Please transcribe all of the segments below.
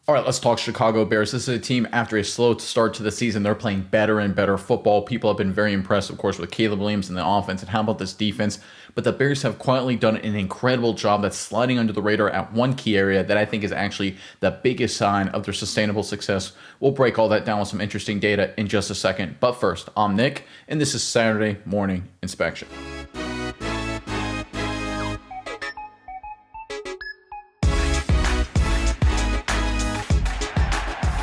All right, let's talk Chicago Bears. This is a team after a slow start to the season. They're playing better and better football. People have been very impressed, of course, with Caleb Williams and the offense. And how about this defense? But the Bears have quietly done an incredible job that's sliding under the radar at one key area that I think is actually the biggest sign of their sustainable success. We'll break all that down with some interesting data in just a second. But first, I'm Nick, and this is Saturday Morning Inspection.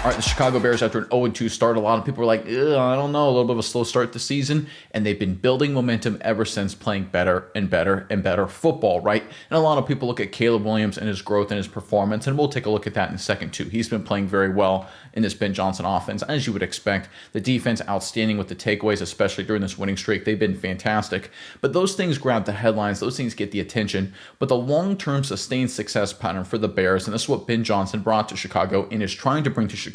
All right, the Chicago Bears, after an 0-2 start, a lot of people were like, I don't know, a little bit of a slow start to the season, and they've been building momentum ever since, playing better and better and better football, right? And a lot of people look at Caleb Williams and his growth and his performance, and we'll take a look at that in a second too. He's been playing very well in this Ben Johnson offense, as you would expect. The defense outstanding with the takeaways, especially during this winning streak. They've been fantastic. But those things grab the headlines, those things get the attention. But the long-term sustained success pattern for the Bears, and this is what Ben Johnson brought to Chicago and is trying to bring to Chicago,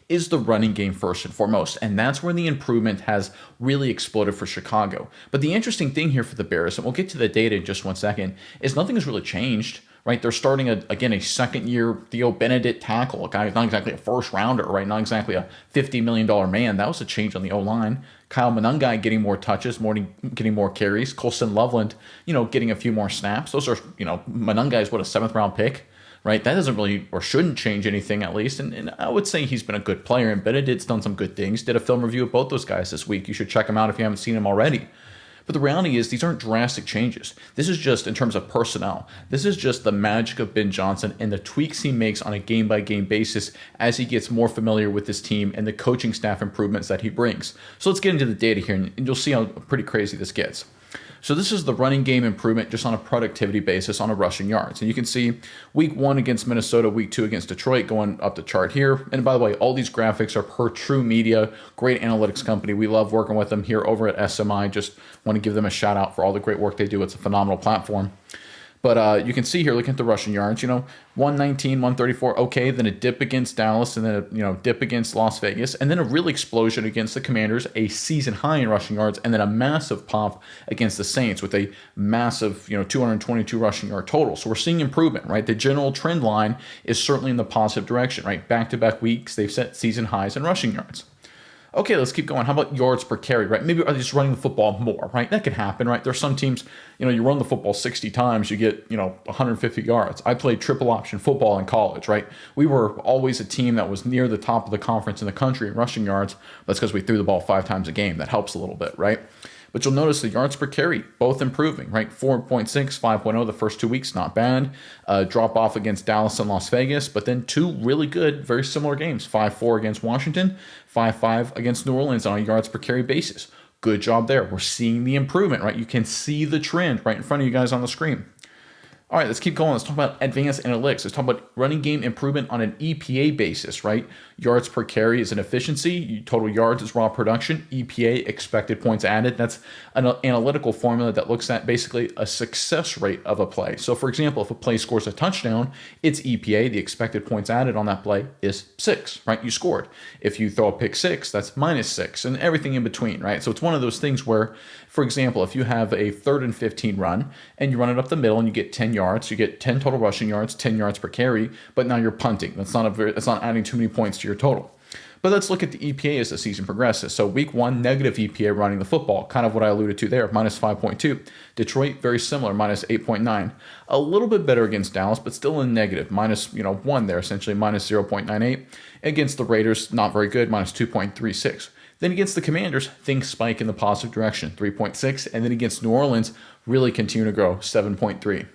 is the running game first and foremost. And that's where the improvement has really exploded for Chicago. But the interesting thing here for the Bears, and we'll get to the data in just one second, is nothing has really changed. Right, they're starting a second-year Theo Benedict tackle, a guy not exactly a first-rounder, right? Not exactly a $50 million man. That was a change on the O-line. Kyle Monangai getting more touches, getting more carries. Colson Loveland, getting a few more snaps. Those are, Monangai is what, a seventh-round pick, right? That doesn't really or shouldn't change anything at least. And I would say he's been a good player, and Benedict's done some good things. Did a film review of both those guys this week. You should check them out if you haven't seen them already. But the reality is these aren't drastic changes. This is just in terms of personnel. This is just the magic of Ben Johnson and the tweaks he makes on a game-by-game basis as he gets more familiar with his team and the coaching staff improvements that he brings. So let's get into the data here, and you'll see how pretty crazy this gets. So this is the running game improvement just on a productivity basis on a rushing yards. And you can see week 1 against Minnesota, week 2 against Detroit going up the chart here. And by the way, all these graphics are per True Media, great analytics company. We love working with them here over at SMI. Just want to give them a shout out for all the great work they do. It's a phenomenal platform. But you can see here, looking at the rushing yards, 119, 134, okay, then a dip against Dallas, and then a dip against Las Vegas, and then a real explosion against the Commanders, a season high in rushing yards, and then a massive pop against the Saints with a massive 222 rushing yard total. So we're seeing improvement, right? The general trend line is certainly in the positive direction, right? Back-to-back weeks, they've set season highs in rushing yards. Okay, let's keep going. How about yards per carry, right? Maybe are they just running the football more, right? That could happen, right? There's some teams, you run the football 60 times, you get, 150 yards. I played triple option football in college, right? We were always a team that was near the top of the conference in the country in rushing yards. That's because we threw the ball 5 times a game. That helps a little bit, right? But you'll notice the yards per carry, both improving, right? 4.6, 5.0 the first 2 weeks, not bad. Drop off against Dallas and Las Vegas, but then 2 really good, very similar games. 5-4 against Washington, 5-5 against New Orleans on a yards per carry basis. Good job there. We're seeing the improvement, right? You can see the trend right in front of you guys on the screen. All right, let's keep going. Let's talk about advanced analytics. Let's talk about running game improvement on an EPA basis, right? Yards per carry is an efficiency. Total yards is raw production. EPA, expected points added. That's an analytical formula that looks at basically a success rate of a play. So, for example, if a play scores a touchdown, its EPA, the expected points added on that play, is 6, right? You scored. If you throw a pick 6, that's -6, and everything in between, right? So it's one of those things where, for example, if you have a 3rd and 15 run and you run it up the middle and you get 10 yards, you get 10 total rushing yards, 10 yards per carry, but now you're punting. That's not adding too many points to your total. But let's look at the EPA as the season progresses. So week 1, negative EPA running the football, kind of what I alluded to there, -5.2. Detroit, very similar, -8.9. A little bit better against Dallas, but still in negative, -1 there, essentially -0.98. Against the Raiders, not very good, -2.36. Then against the Commanders, things spike in the positive direction, 3.6. And then against New Orleans, really continue to grow, 7.3.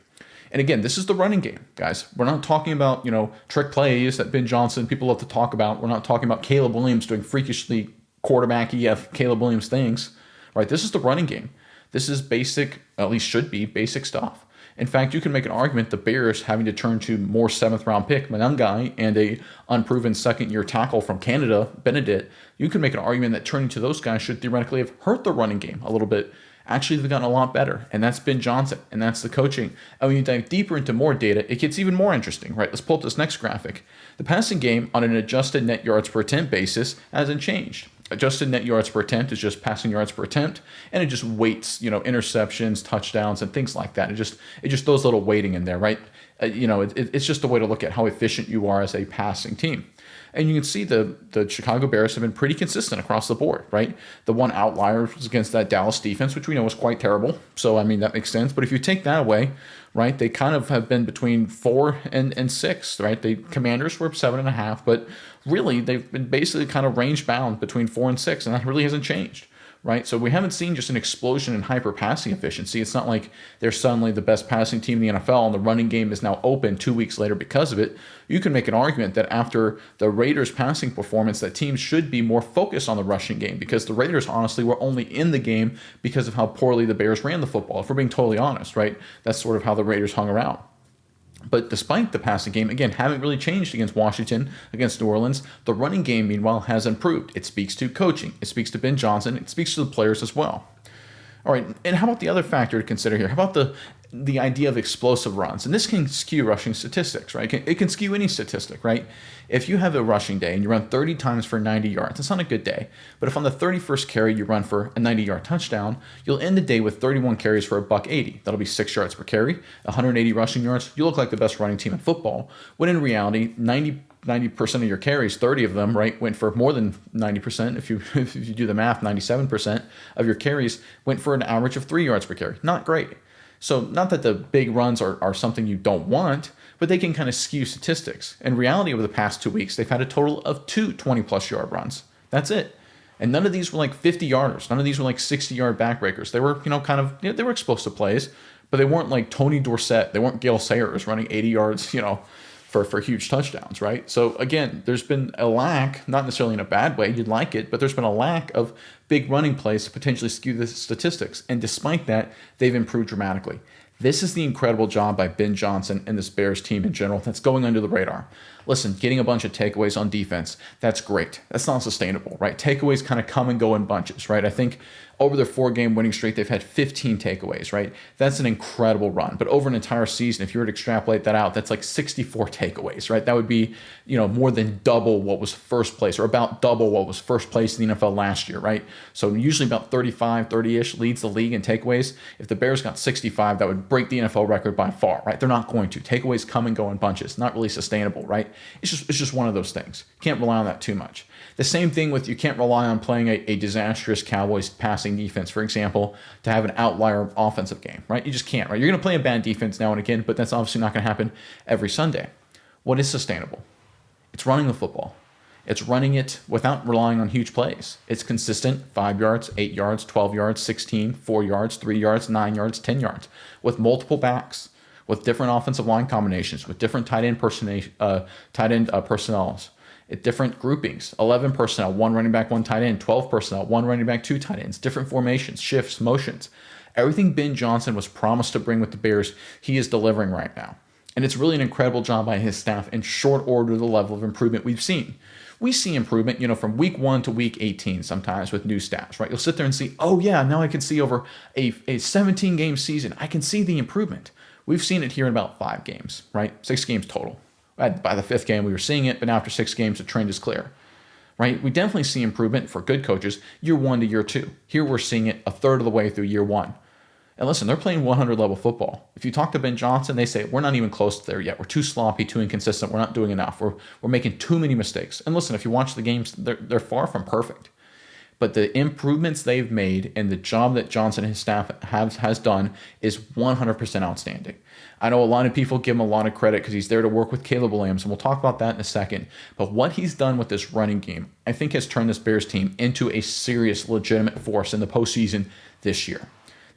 And again, this is the running game, guys. We're not talking about, trick plays that Ben Johnson, people love to talk about. We're not talking about Caleb Williams doing freakishly quarterback-y Caleb Williams things, right? This is the running game. This is basic, at least should be, basic stuff. In fact, you can make an argument the Bears having to turn to more 7th-round pick, Monangai, and a unproven second-year tackle from Canada, Benedict. You can make an argument that turning to those guys should theoretically have hurt the running game a little bit. Actually, they've gotten a lot better, and that's Ben Johnson, and that's the coaching. And when you dive deeper into more data, it gets even more interesting, right? Let's pull up this next graphic. The passing game on an adjusted net yards per attempt basis hasn't changed. Adjusted net yards per attempt is just passing yards per attempt, and it just weights, interceptions, touchdowns, and things like that. It just throws a little weighting in there, right? It's just a way to look at how efficient you are as a passing team. And you can see the Chicago Bears have been pretty consistent across the board, right? The one outlier was against that Dallas defense, which we know was quite terrible. So, I mean, that makes sense. But if you take that away, right, they kind of have been between 4 and 6, right? The Commanders were 7.5, but really they've been basically kind of range bound between 4 and 6, and that really hasn't changed. Right, so we haven't seen just an explosion in hyper passing efficiency. It's not like they're suddenly the best passing team in the NFL and the running game is now open 2 weeks later because of it. You can make an argument that after the Raiders' passing performance, that teams should be more focused on the rushing game because the Raiders honestly were only in the game because of how poorly the Bears ran the football. If we're being totally honest, right, that's sort of how the Raiders hung around. But despite the passing game, again, haven't really changed against Washington, against New Orleans. The running game, meanwhile, has improved. It speaks to coaching. It speaks to Ben Johnson. It speaks to the players as well. All right, and how about the other factor to consider here? How about the idea of explosive runs? And this can skew rushing statistics, right? It can skew any statistic, right? If you have a rushing day and you run 30 times for 90 yards, it's not a good day. But if on the 31st carry you run for a 90-yard touchdown, you'll end the day with 31 carries for $180. That'll be 6 yards per carry, 180 rushing yards. You look like the best running team in football, when in reality, 90% of your carries, 30 of them, right, went for more than 90%. If you do the math, 97% of your carries went for an average of 3 yards per carry. Not great. So not that the big runs are something you don't want, but they can kind of skew statistics. In reality, over the past 2 weeks, they've had a total of 2 20-plus yard runs. That's it. And none of these were like 50-yarders. None of these were like 60-yard backbreakers. They were, they were explosive plays, but they weren't like Tony Dorsett. They weren't Gale Sayers running 80 yards, for huge touchdowns, right? So again, there's been a lack, not necessarily in a bad way, you'd like it, but there's been a lack of big running plays to potentially skew the statistics. And despite that, they've improved dramatically. This is the incredible job by Ben Johnson and this Bears team in general that's going under the radar. Listen, getting a bunch of takeaways on defense, that's great. That's not sustainable, right? Takeaways kind of come and go in bunches, right? I think over their 4-game winning streak, they've had 15 takeaways, right? That's an incredible run. But over an entire season, if you were to extrapolate that out, that's like 64 takeaways, right? That would be, more than double what was first place, or about double what was first place in the NFL last year, right? So usually about 35, 30-ish leads the league in takeaways. If the Bears got 65, that would break the NFL record by far, right? They're not going to. Takeaways come and go in bunches. Not really sustainable, right? It's just one of those things. Can't rely on that too much. The same thing with you can't rely on playing a disastrous Cowboys passing defense, for example, to have an outlier offensive game, right? You just can't, right? You're going to play a bad defense now and again, but that's obviously not going to happen every Sunday. What is sustainable? It's running the football. It's running it without relying on huge plays. It's consistent 5 yards, 8 yards, 12 yards, 16, 4 yards, 3 yards, 9 yards, 10 yards, with multiple backs, with different offensive line combinations, with different tight end personnels, at different groupings, 11 personnel, 1 running back, 1 tight end, 12 personnel, 1 running back, 2 tight ends, different formations, shifts, motions. Everything Ben Johnson was promised to bring with the Bears, he is delivering right now. And it's really an incredible job by his staff in short order, the level of improvement we've seen. We see improvement, from week 1 to week 18 sometimes with new stats, right? You'll sit there and see, oh yeah, now I can see over a 17-game season, I can see the improvement. We've seen it here in about 5 games, right? 6 games total. By the 5th game, we were seeing it, but now after 6 games, the trend is clear, right? We definitely see improvement for good coaches year 1 to year 2. Here we're seeing it a third of the way through year 1. And listen, they're playing 100 level football. If you talk to Ben Johnson, they say, we're not even close to there yet. We're too sloppy, too inconsistent. We're not doing enough. We're making too many mistakes. And listen, if you watch the games, they're far from perfect. But the improvements they've made and the job that Johnson and his staff has done is 100% outstanding. I know a lot of people give him a lot of credit because he's there to work with Caleb Williams, and we'll talk about that in a second. But what he's done with this running game, I think has turned this Bears team into a serious, legitimate force in the postseason this year.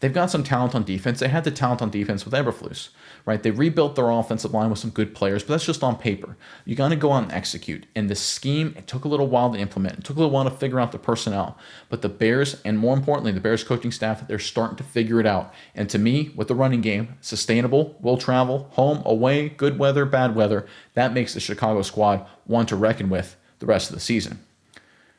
They've got some talent on defense. They had the talent on defense with Eberflus, right? They rebuilt their offensive line with some good players, but that's just on paper. You got to go out and execute. And the scheme, it took a little while to implement. It took a little while to figure out the personnel. But the Bears, and more importantly, the Bears coaching staff, they're starting to figure it out. And to me, with the running game, sustainable, will travel, home, away, good weather, bad weather, that makes the Chicago squad one to reckon with the rest of the season.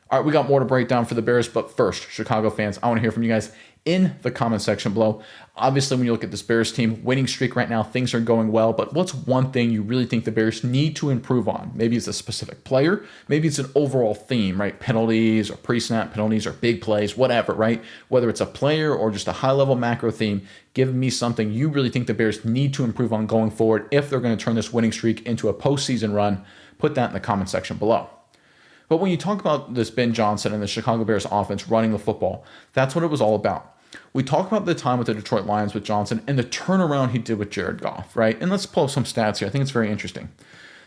All right, we got more to break down for the Bears, but first, Chicago fans, I want to hear from you guys in the comment section below. Obviously, when you look at this Bears team, winning streak right now, things are going well, but what's one thing you really think the Bears need to improve on? Maybe it's a specific player, maybe it's an overall theme, right? Penalties or pre-snap penalties or big plays, whatever, right? Whether it's a player or just a high-level macro theme, give me something you really think the Bears need to improve on going forward if they're going to turn this winning streak into a postseason run. Put that in the comment section below. But when you talk about this Ben Johnson and the Chicago Bears offense running the football, that's what it was all about. We talk about the time with the Detroit Lions with Johnson and the turnaround he did with Jared Goff, right? And let's pull up some stats here. I think it's very interesting.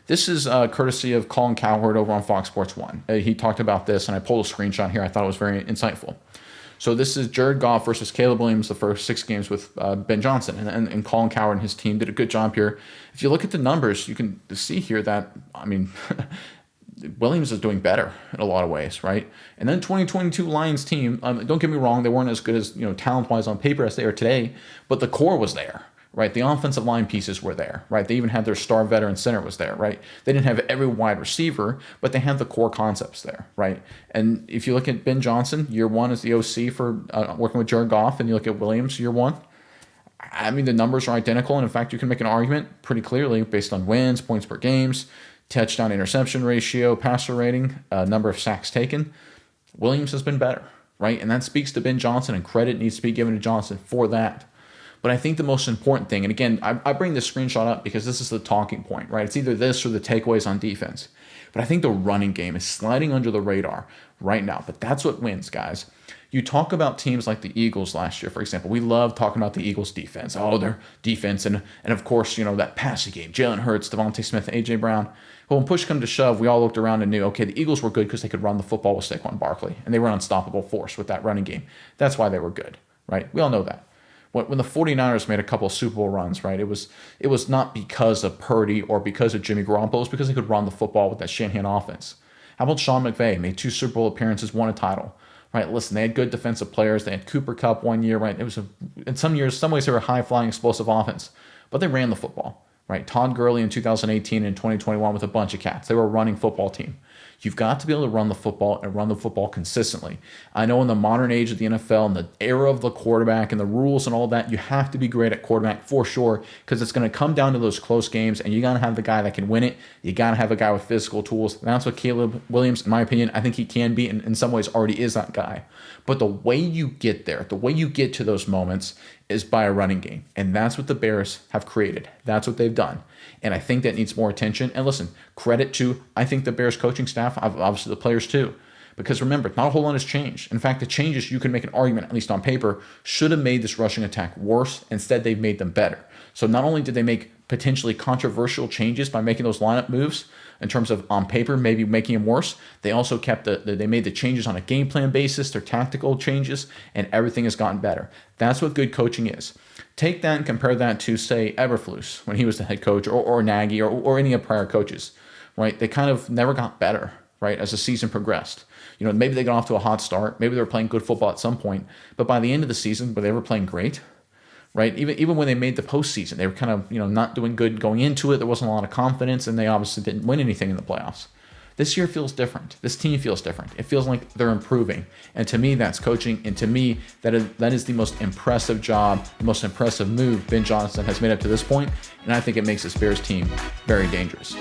This is courtesy of Colin Cowherd over on Fox Sports 1. He talked about this, and I pulled a screenshot here. I thought it was very insightful. So this is Jared Goff versus Caleb Williams, the first 6 games with Ben Johnson. And Colin Cowherd and his team did a good job here. If you look at the numbers, you can see here that, I mean, Williams is doing better in a lot of ways, right? And then 2022 Lions team, don't get me wrong, they weren't as good as, talent-wise on paper as they are today, but the core was there, right? The offensive line pieces were there, right? They even had their star veteran center was there, right? They didn't have every wide receiver, but they had the core concepts there, right? And if you look at Ben Johnson, year 1 as the OC for working with Jared Goff, and you look at Williams, year 1, I mean, the numbers are identical, and in fact, you can make an argument pretty clearly based on wins, points per games, touchdown interception ratio, passer rating, number of sacks taken. Williams has been better, right? And that speaks to Ben Johnson, and credit needs to be given to Johnson for that. But I think the most important thing, and again, I bring this screenshot up because this is the talking point, right? It's either this or the takeaways on defense. But I think the running game is sliding under the radar right now. But that's what wins, guys. You talk about teams like the Eagles last year, for example. We love talking about the Eagles' defense. Oh, their defense. And of course, that passing game. Jalen Hurts, Devontae Smith, A.J. Brown. But when push come to shove, we all looked around and knew, okay, the Eagles were good because they could run the football with Saquon Barkley. And they were an unstoppable force with that running game. That's why they were good, right? We all know that. When the 49ers made a couple of Super Bowl runs, right, it was not because of Purdy or because of Jimmy Garoppolo. It was because they could run the football with that Shanahan offense. How about Sean McVay? Made 2 Super Bowl appearances, won a title. Right, listen, they had good defensive players. They had Cooper Kupp one year, right? It was in some ways, they were a high-flying, explosive offense, but they ran the football, right? Todd Gurley in 2018 and 2021 with a bunch of cats. They were a running football team. You've got to be able to run the football and run the football consistently. I know in the modern age of the NFL and the era of the quarterback and the rules and all that, you have to be great at quarterback for sure, because it's going to come down to those close games, and you got to have the guy that can win it. You got to have a guy with physical tools. And that's what Caleb Williams, in my opinion, I think he can be, and in some ways already is that guy. But the way you get there, the way you get to those moments is by a running game. And that's what the Bears have created. That's what they've done. And I think that needs more attention. And listen, credit to, I think, the Bears coaching staff, obviously the players too. Because remember, not a whole lot has changed. In fact, the changes, you can make an argument, at least on paper, should have made this rushing attack worse. Instead, they've made them better. So not only did they make potentially controversial changes by making those lineup moves, in terms of on paper maybe making them worse, they also kept they made the changes on a game plan basis, their tactical changes, and everything has gotten better. That's what good coaching is. Take that and compare that to, say, Eberflus when he was the head coach, or Nagy, or any of prior coaches, right? They kind of never got better, right, as the season progressed. Maybe they got off to a hot start. Maybe they were playing good football at some point. But by the end of the season, were they ever playing great? Right? Even when they made the postseason, they were kind of, not doing good going into it. There wasn't a lot of confidence, and they obviously didn't win anything in the playoffs. This year feels different. This team feels different. It feels like they're improving. And to me, that's coaching. And to me, that is the most impressive job, the most impressive move Ben Johnson has made up to this point. And I think it makes this Bears team very dangerous.